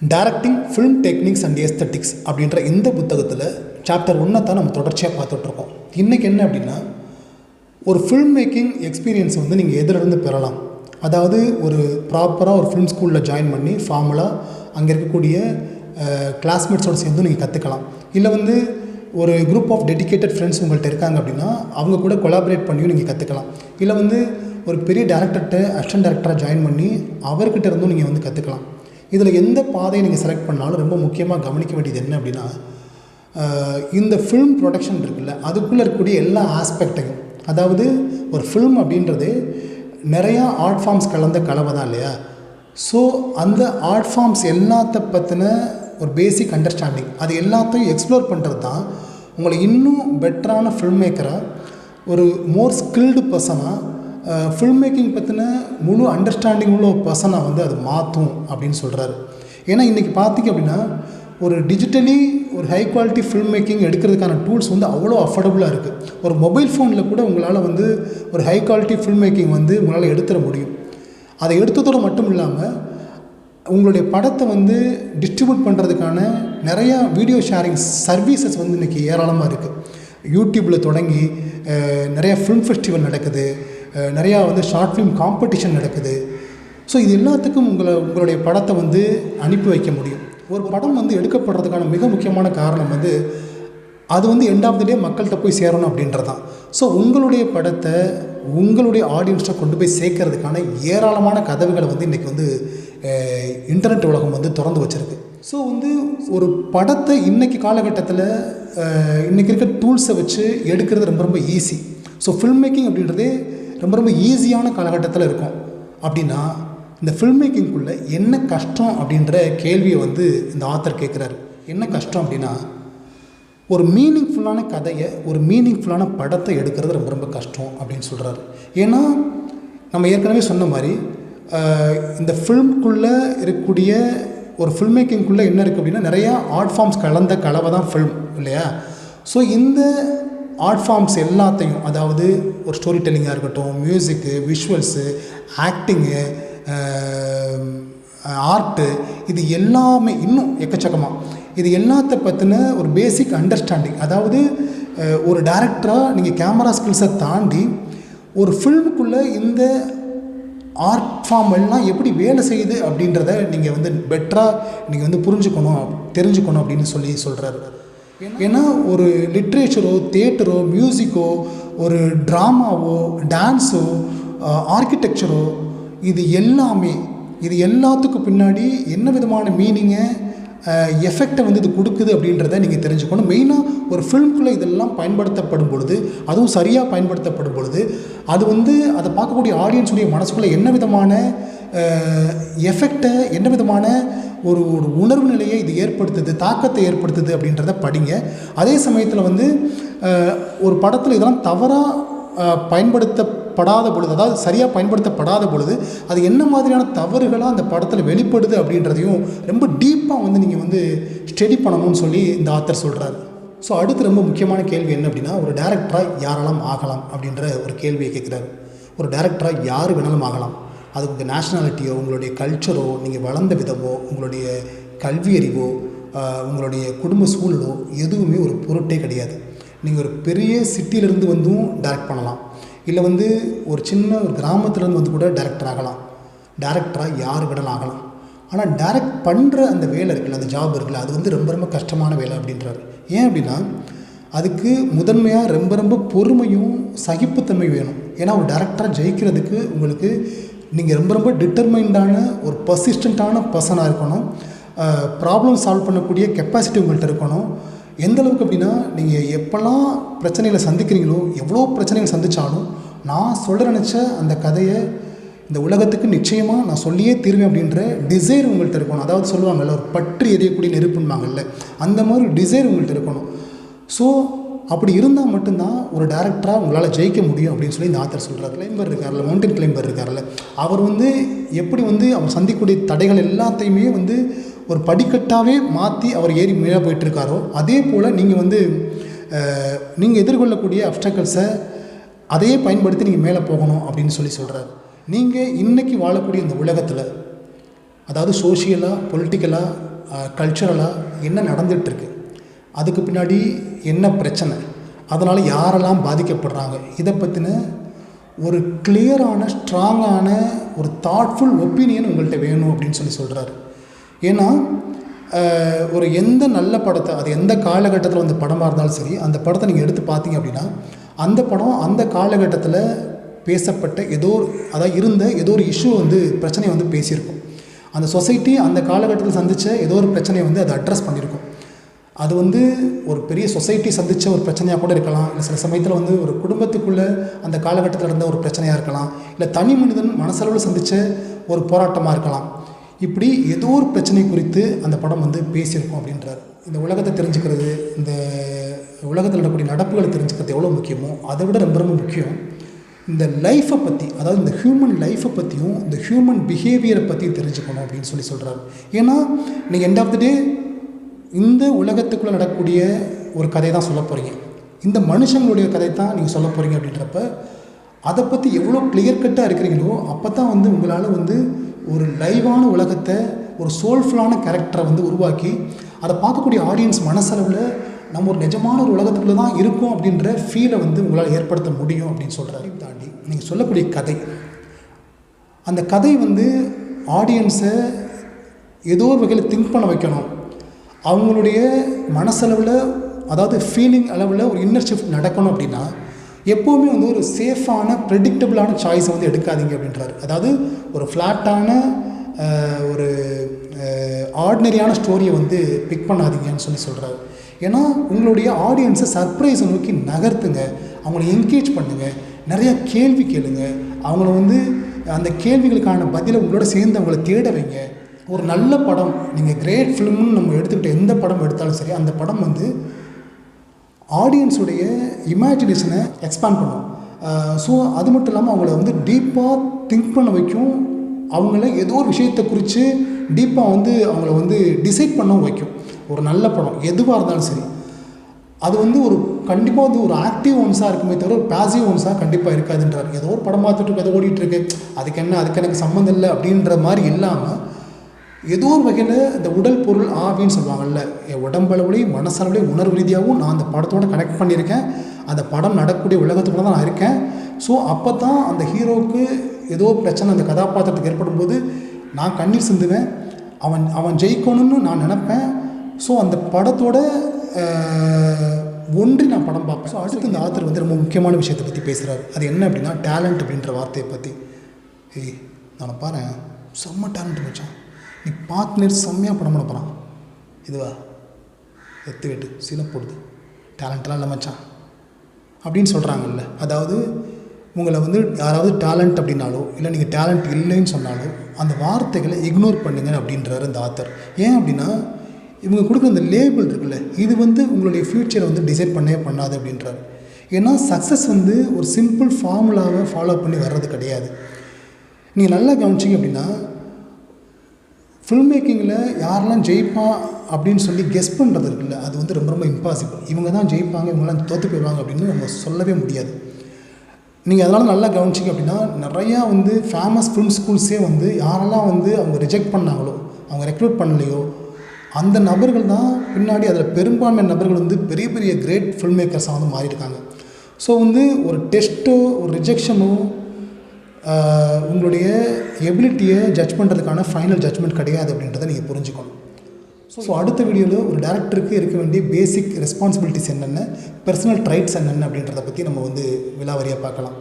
Directing film techniques and aesthetics அப்படின்ற இந்த புத்தகத்தில் சாப்டர் 1 தான் நம்ம தொடர்ச்சியாக பார்த்துட்ருக்கோம். இன்றைக்கி என்ன அப்படின்னா, ஒரு ஃபில்ம் மேக்கிங் எக்ஸ்பீரியன்ஸ் வந்து நீங்கள் எதிலிருந்து பெறலாம். அதாவது ஒரு ப்ராப்பராக ஒரு ஃபிலிம் ஸ்கூலில் ஜாயின் பண்ணி ஃபார்முலாக அங்கே இருக்கக்கூடிய கிளாஸ்மேட்ஸோடு சேர்ந்து நீங்கள் கற்றுக்கலாம். இல்லை வந்து ஒரு குரூப் ஆஃப் டெடிக்கேட்டட் ஃப்ரெண்ட்ஸ் உங்கள்கிட்ட இருக்காங்க அப்படின்னா அவங்க கூட கொலாபரேட் பண்ணியும் நீங்கள் கற்றுக்கலாம். இல்லை வந்து ஒரு பெரிய டேரக்டர்கிட்ட அசிஸ்டன்ட் டேரக்டராக ஜாயின் பண்ணி அவர்கிட்ட இருந்தும் நீங்கள் வந்து கற்றுக்கலாம். இதில் எந்த பாதையை நீங்கள் செலக்ட் பண்ணாலும் ரொம்ப முக்கியமாக கவனிக்க வேண்டியது என்ன அப்படின்னா, இந்த ஃபில்ம் ப்ரொடக்ஷன் இருக்குல்ல, அதுக்குள்ளே இருக்கக்கூடிய எல்லா ஆஸ்பெக்டையும், அதாவது ஒரு ஃபில்ம் அப்படின்றது நிறையா ஆர்ட் ஃபார்ம்ஸ் கலந்த கலவை தான் இல்லையா. ஸோ அந்த ஆர்ட் ஃபார்ம்ஸ் எல்லாத்த பற்றின ஒரு பேசிக் அண்டர்ஸ்டாண்டிங், அது எல்லாத்தையும் எக்ஸ்ப்ளோர் பண்ணுறது தான் உங்களை இன்னும் பெட்டரான ஃபில்ம் மேக்கராக, ஒரு மோர் ஸ்கில்டு பர்சனாக, ஃபில்ம் மேக்கிங் பற்றின முழு அண்டர்ஸ்டாண்டிங் உள்ள ஒரு பர்சனாக வந்து அது மாற்றும் அப்படின்னு சொல்கிறாரு. ஏன்னா இன்றைக்கி பார்த்திங்க அப்படின்னா, ஒரு டிஜிட்டலி ஒரு ஹை குவாலிட்டி ஃபில்ம் மேக்கிங் எடுக்கிறதுக்கான டூல்ஸ் வந்து அவ்வளோ அஃபோர்டபுளாக இருக்குது. ஒரு மொபைல் ஃபோனில் கூட உங்களால் வந்து ஒரு ஹை குவாலிட்டி ஃபில்ம் மேக்கிங் வந்து உங்களால் எடுத்துட முடியும். அதை எடுத்ததோடு மட்டும் இல்லாமல் உங்களுடைய படத்தை வந்து டிஸ்ட்ரிபியூட் பண்ணுறதுக்கான நிறையா வீடியோ ஷேரிங் சர்வீசஸ் வந்து இன்றைக்கி ஏராளமாக இருக்குது. யூடியூப்பில் தொடங்கி நிறையா ஃபிலிம் ஃபெஸ்டிவல் நடக்குது, நிறையா வந்து ஷார்ட் ஃபிலிம் காம்படிஷன் நடக்குது. ஸோ இது எல்லாத்துக்கும் உங்களுடைய படத்தை வந்து அனுப்பி வைக்க முடியும். ஒரு படம் வந்து எடுக்கப்படுறதுக்கான மிக முக்கியமான காரணம் வந்து அது வந்து எண்ட் ஆஃப் த டே மக்கள்கிட்ட போய் சேரணும் அப்படின்றது தான். ஸோ உங்களுடைய படத்தை உங்களுடைய ஆடியன்ஸை கொண்டு போய் சேர்க்கறதுக்கான ஏராளமான கதவுகளை வந்து இன்றைக்கி வந்து இன்டர்நெட் உலகம் வந்து திறந்து வச்சுருக்கு. ஸோ வந்து ஒரு படத்தை இன்றைக்கி காலகட்டத்தில் இன்றைக்கி இருக்க டூல்ஸை வச்சு எடுக்கிறது ரொம்ப ரொம்ப ஈஸி. ஸோ ஃபில்ம் மேக்கிங் அப்படின்றதே ரொம்ப ரொம்ப ஈஸியான காலகட்டத்தில் இருக்கும். அப்படின்னா இந்த ஃபில்ம் மேக்கிங்குள்ளே என்ன கஷ்டம் அப்படின்ற கேள்வியை வந்து இந்த ஆத்தர் கேட்குறாரு. என்ன கஷ்டம் அப்படின்னா, ஒரு மீனிங்ஃபுல்லான கதையை, ஒரு மீனிங்ஃபுல்லான படத்தை எடுக்கிறது ரொம்ப ரொம்ப கஷ்டம் அப்படின்னு சொல்கிறாரு. ஏன்னா நம்ம ஏற்கனவே சொன்ன மாதிரி இந்த ஃபில்ம்குள்ளே இருக்கக்கூடிய ஒரு ஃபில்ம் மேக்கிங்குள்ளே என்ன இருக்குது அப்படின்னா, நிறையா ஆர்ட் ஃபார்ம்ஸ் கலந்த கலவை தான் ஃபில்ம் இல்லையா. ஸோ இந்த ஆர்ட் ஃபார்ம்ஸ் எல்லாத்தையும், அதாவது ஒரு ஸ்டோரி டெல்லிங்காக இருக்கட்டும், மியூசிக்கு, விஷுவல்ஸு, ஆக்டிங்கு, ஆர்ட்டு, இது எல்லாமே இன்னும் எக்கச்சக்கமாக, இது எல்லாத்த பற்றின ஒரு பேசிக் அண்டர்ஸ்டாண்டிங், அதாவது ஒரு டைரக்டராக நீங்கள் கேமரா ஸ்கில்ஸை தாண்டி ஒரு ஃபில்முக்குள்ளே இந்த ஆர்ட் ஃபார்ம் எல்லாம் எப்படி வேலை செய்யுது அப்படின்றத நீங்கள் வந்து பெட்டராக நீங்கள் வந்து புரிஞ்சுக்கணும், தெரிஞ்சுக்கணும் அப்படின்னு சொல்கிறாரு. ஏன்னா ஒரு லிட்ரேச்சரோ, தியேட்டரோ, மியூசிக்கோ, ஒரு ட்ராமாவோ, டான்ஸோ, ஆர்கிடெக்சரோ, இது எல்லாத்துக்கும் பின்னாடி என்ன விதமான மீனிங்கை, எஃபெக்டை வந்து இது கொடுக்குது அப்படின்றத நீங்கள் தெரிஞ்சுக்கணும். மெயினாக ஒரு ஃபில்ம்குள்ளே இதெல்லாம் பயன்படுத்தப்படும் பொழுது, அதுவும் சரியாக பயன்படுத்தப்படும் பொழுது, அது வந்து அதை பார்க்கக்கூடிய ஆடியன்ஸுடைய மனசுக்குள்ளே என்ன விதமான எஃபெக்டை, என்ன விதமான ஒரு உணர்வு நிலையை இது ஏற்படுத்துது, தாக்கத்தை ஏற்படுத்துது அப்படின்றத படிங்க. அதே சமயத்தில் வந்து ஒரு படத்தில் இதெல்லாம் தவறாக பயன்படுத்தப்படாத பொழுது, அதாவது சரியாக பயன்படுத்தப்படாத பொழுது அது என்ன மாதிரியான தவறுகளாக அந்த படத்தில் வெளிப்படுது அப்படின்றதையும் ரொம்ப டீப்பாக வந்து நீங்கள் வந்து ஸ்டடி பண்ணணும்னு சொல்லி இந்த ஆத்தர் சொல்கிறார். ஸோ அடுத்து ரொம்ப முக்கியமான கேள்வி என்ன அப்படின்னா, ஒரு டைரக்டராக யாரெல்லாம் ஆகலாம் அப்படின்ற ஒரு கேள்வியை கேட்குறாரு. ஒரு டைரக்டராக யார் வேணாலும் ஆகலாம். அதுக்கு உங்கள் நேஷ்னாலிட்டியோ, உங்களுடைய கல்ச்சரோ, நீங்கள் வளர்ந்த விதமோ, உங்களுடைய கல்வி அறிவோ, உங்களுடைய குடும்ப சூழலோ எதுவுமே ஒரு பொருட்டே கிடையாது. நீங்கள் ஒரு பெரிய சிட்டியிலேருந்து வந்தும் டைரக்ட் பண்ணலாம், இல்லை வந்து ஒரு சின்ன ஒரு கிராமத்துலேருந்து வந்து கூட டைரக்டர் ஆகலாம். டைரக்டராக யார் வேணாலும் ஆகலாம். ஆனால் டைரக்ட் பண்ணுற அந்த வேலை இருக்குல்ல, அந்த ஜாப் இருக்குல்ல, அது வந்து ரொம்ப ரொம்ப கஷ்டமான வேலை அப்படின்றாரு. ஏன் அப்படின்னா, அதுக்கு முதன்மையாக ரொம்ப ரொம்ப பொறுமையும் சகிப்புத்தன்மை வேணும். ஏன்னா ஒரு டைரக்டராக ஜெயிக்கிறதுக்கு உங்களுக்கு நீங்கள் ரொம்ப ரொம்ப டிட்டர்மைண்டான ஒரு பர்சிஸ்டண்ட்டான பர்சனாக இருக்கணும். ப்ராப்ளம் சால்வ் பண்ணக்கூடிய கெப்பாசிட்டி உங்கள்கிட்ட இருக்கணும். எந்த அளவுக்கு அப்படின்னா, நீங்கள் எப்போல்லாம் பிரச்சனைகளை சந்திக்கிறீங்களோ, எவ்வளோ பிரச்சனைகள் சந்தித்தாலும் நான் சொல்ல நினச்ச அந்த கதையை இந்த உலகத்துக்கு நிச்சயமாக நான் சொல்லியே தீர்வேன் அப்படின்ற டிசைர் உங்கள்கிட்ட இருக்கணும். அதாவது சொல்லுவாங்கள்ல, ஒரு பற்றி எரியக்கூடிய நெருப்புன்பாங்கல்ல, அந்த மாதிரி ஒரு டிசைர் உங்கள்கிட்ட இருக்கணும். ஸோ அப்படி இருந்தால் மட்டும்தான் ஒரு டைரக்டராக உங்களால் ஜெயிக்க முடியும் அப்படின்னு சொல்லி இந்த ஆத்தர் சொல்கிறார். கிளைம்பர் இருக்கார்ல, மவுண்டன் கிளைம்பர் இருக்கார்ல, அவர் வந்து எப்படி வந்து அவர் சந்திக்கக்கூடிய தடைகள் எல்லாத்தையுமே வந்து ஒரு படிக்கட்டாகவே மாற்றி அவர் ஏறி மேலே போயிட்டுருக்காரோ, அதே போல் நீங்கள் வந்து நீங்கள் எதிர்கொள்ளக்கூடிய அப்டக்கல்ஸை அதையே பயன்படுத்தி நீங்கள் மேலே போகணும் அப்படின்னு சொல்லி சொல்கிறார். நீங்கள் இன்றைக்கி வாழக்கூடிய இந்த உலகத்தில், அதாவது சோஷியலாக, பொலிட்டிக்கலாக, கல்ச்சுரலாக என்ன நடந்துகிட்ருக்கு, அதுக்கு பின்னாடி என்ன பிரச்சனை, அதனால் யாரெல்லாம் பாதிக்கப்படுறாங்க, இதை பற்றின ஒரு கிளியரான ஸ்ட்ராங்கான ஒரு தாட்ஃபுல் ஒப்பீனியன் உங்கள்கிட்ட வேணும் அப்படின்னு சொல்கிறாரு. ஏன்னா ஒரு எந்த நல்ல படத்தை, அது எந்த காலகட்டத்தில் வந்த படமாக இருந்தாலும் சரி, அந்த படத்தை நீங்கள் எடுத்து பார்த்தீங்க அப்படின்னா அந்த படம் அந்த காலகட்டத்தில் பேசப்பட்ட ஏதோ ஒரு இஷ்யூ பிரச்சனையை பேசியிருக்கும். அந்த சொசைட்டி அந்த காலகட்டத்தில் சந்தித்த ஏதோ ஒரு பிரச்சனையை அதை அட்ரஸ் பண்ணியிருக்கும். அது ஒரு பெரிய சொசைட்டி சந்தித்த ஒரு பிரச்சனையாக கூட இருக்கலாம், இல்லை சில சமயத்தில் ஒரு குடும்பத்துக்குள்ளே அந்த காலகட்டத்தில் இருந்த ஒரு பிரச்சனையாக இருக்கலாம், இல்லை தனி மனிதன் மனசளவில் சந்தித்த ஒரு போராட்டமாக இருக்கலாம். இப்படி ஏதோ ஒரு பிரச்சனை குறித்து அந்த படம் பேசியிருக்கும் அப்படின்றார். இந்த உலகத்தை தெரிஞ்சுக்கிறது, இந்த உலகத்தில் நடக்கக்கூடிய நடப்புகளை தெரிஞ்சுக்கிறது எவ்வளோ முக்கியமோ அதை விட ரொம்ப ரொம்ப முக்கியம் இந்த லைஃப்பை பற்றி, அதாவது இந்த ஹியூமன் லைஃப்பை பற்றியும் இந்த ஹியூமன் பிஹேவியரை பற்றியும் தெரிஞ்சுக்கணும் அப்படின்னு சொல்கிறார். ஏன்னா நீங்கள் எண்ட் ஆஃப் த டே இந்த உலகத்துக்குள்ளே நடக்கக்கூடிய ஒரு கதை தான் சொல்ல போகிறீங்க, இந்த மனுஷங்களுடைய கதை தான் நீங்கள் சொல்ல போகிறீங்க. அப்படின்றப்ப அதை பற்றி எவ்வளோ கிளியர் கட்டாக இருக்கிறீங்களோ அப்போ தான் உங்களால் ஒரு லைவான உலகத்தை, ஒரு சோல்ஃபுல்லான கேரக்டரை உருவாக்கி அதை பார்க்கக்கூடிய ஆடியன்ஸ் மனசளவில் நம்ம ஒரு நிஜமான ஒரு உலகத்துக்குள்ளே தான் இருக்கும் அப்படின்ற ஃபீலை உங்களால் ஏற்படுத்த முடியும் அப்படின்னு சொல்கிறாரு. தாண்டி நீங்கள் சொல்லக்கூடிய கதை, அந்த கதை ஆடியன்ஸை ஏதோ ஒரு வகையில் திங்க் பண்ண வைக்கணும். அவங்களுடைய மனசளவில், அதாவது ஃபீலிங் அளவில் ஒரு இன்னர் ஷிஃப்ட் நடக்கணும். அப்படின்னா எப்போவுமே ஒரு சேஃபான ப்ரெடிக்டபிளான சாய்ஸை எடுக்காதீங்க அப்படின்றாரு. அதாவது ஒரு ஃப்ளாட்டான ஒரு ஆர்டினரியான ஸ்டோரியை பிக் பண்ணாதீங்கன்னு சொல்கிறாரு. ஏன்னா உங்களுடைய ஆடியன்ஸை சர்ப்ரைஸை நோக்கி நகர்த்துங்க, அவங்கள என்கேஜ் பண்ணுங்கள், நிறையா கேள்வி கேளுங்க, அவங்கள அந்த கேள்விகளுக்கான பதிலை உங்களோட சேர்ந்து அவங்கள தேட வைங்க. ஒரு நல்ல படம், நீங்கள் கிரேட் ஃபிலிம்னு நம்ம எடுத்துக்கிட்ட எந்த படம் எடுத்தாலும் சரி, அந்த படம் ஆடியன்ஸுடைய இமேஜினேஷனை எக்ஸ்பேண்ட் பண்ணும். ஸோ அது மட்டும் இல்லாமல் அவங்கள டீப்பாக திங்க் பண்ண வைக்கும், அவங்கள ஏதோ ஒரு விஷயத்தை குறித்து டீப்பாக அவங்கள டிசைட் பண்ண வைக்கும். ஒரு நல்ல படம் எதுவாக இருந்தாலும் சரி, அது ஒரு கண்டிப்பாக ஒரு ஆக்டிவ் ஒன்ஸாக இருக்குமே தவிர ஒரு பேசிவ் ஒன்ஸாக கண்டிப்பாக இருக்காதுன்றார். ஏதோ ஒரு படம் பார்த்துட்டு ஏதோ ஓடிட்டுருக்கு, அதுக்கு எனக்கு சம்மந்தம் இல்லை அப்படின்ற மாதிரி இல்லாமல் ஏதோ ஒரு வகையில் இந்த உடல் பொருள் ஆவின்னு சொல்லுவாங்கள்ல, என் உடம்பளவுலேயும் மனசளவுலேயும் உணர்வு ரீதியாகவும் நான் அந்த படத்தோடு கனெக்ட் பண்ணியிருக்கேன், அந்த படம் நடக்கக்கூடிய உலகத்துக்குள்ள தான் நான் இருக்கேன். ஸோ அப்போ தான் அந்த ஹீரோவுக்கு ஏதோ பிரச்சனை அந்த கதாபாத்திரத்துக்கு ஏற்படும் போது நான் கண்ணீர் சிந்துவேன், அவன் ஜெயிக்கணும்னு நான் நினப்பேன். ஸோ அந்த படத்தோட ஒன்றி நான் படம் பார்ப்பேன். ஸோ அடுத்து இந்த ஆத்தர் ரொம்ப முக்கியமான விஷயத்தை பற்றி பேசுகிறாரு. அது என்ன அப்படின்னா டேலண்ட் அப்படின்ற வார்த்தையை பற்றி. நான் பாரு செம்ம டேலண்ட் வச்சான், நீ பார்ட்னர் செம்மையாக படம் பண்ண போகிறான், இதுவா எத்து வெட்டு சீலை போடுது, டேலண்ட்லாம் இல்லை மச்சான் அப்படின்னு சொல்கிறாங்கல்ல. அதாவது உங்களை யாராவது டேலண்ட் அப்படின்னாலோ இல்லை நீங்கள் டேலண்ட் இல்லைன்னு சொன்னாலோ அந்த வார்த்தைகளை இக்னோர் பண்ணுங்க அப்படின்றாரு இந்த ஆத்தர். ஏன் அப்படின்னா இவங்க கொடுக்குற இந்த லேபிள் இருக்குல்ல, இது உங்களுடைய ஃப்யூச்சரை டிசைட் பண்ணவே பண்ணாது அப்படின்றாரு. ஏன்னா சக்ஸஸ் ஒரு சிம்பிள் ஃபார்முலாவை ஃபாலோ பண்ணி வர்றது கிடையாது. நீங்கள் நல்லா கவனிச்சிங்க அப்படின்னா ஃபில்ம் மேக்கிங்கில் யாரெல்லாம் ஜெயிப்பான் அப்படின்னு சொல்லி கெஸ் பண்ணுறது இருக்குல்ல, அது ரொம்ப ரொம்ப இம்பாசிபிள். இவங்க தான் ஜெயிப்பாங்க, இவங்களாம் தோற்று போயிடுவாங்க அப்படின்னு நம்ம சொல்லவே முடியாது. நீங்கள் அதனால் நல்லா கவனிச்சிங்க அப்படின்னா நிறையா ஃபேமஸ் ஃபிலிம் ஸ்கூல்ஸே யாரெல்லாம் அவங்க ரிஜெக்ட் பண்ணாங்களோ, அவங்க ரெக்ரூட் பண்ணலையோ, அந்த நபர்கள் தான் பின்னாடி அதில் பெரும்பான்மை நபர்கள் பெரிய பெரிய கிரேட் ஃபில்ம் மேக்கர்ஸாக மாறியிருக்காங்க. ஸோ ஒரு டெஸ்ட்டோ ஒரு ரிஜெக்ஷனோ உங்களுடைய எபிலிட்டியை ஜட்ஜ் பண்ணுறதுக்கான ஃபைனல் ஜட்ஜ்மெண்ட் கிடையாது அப்படின்றத நீங்கள் புரிஞ்சுக்கணும். ஸோ அடுத்த வீடியோவில் ஒரு டேரக்டருக்கு இருக்க வேண்டிய பேசிக் ரெஸ்பான்சிபிலிட்டிஸ் என்னென்ன, பர்சனல் ட்ரைட்ஸ் என்னென்ன அப்படின்றத பற்றி நம்ம விலாவரியாக பார்க்கலாம்.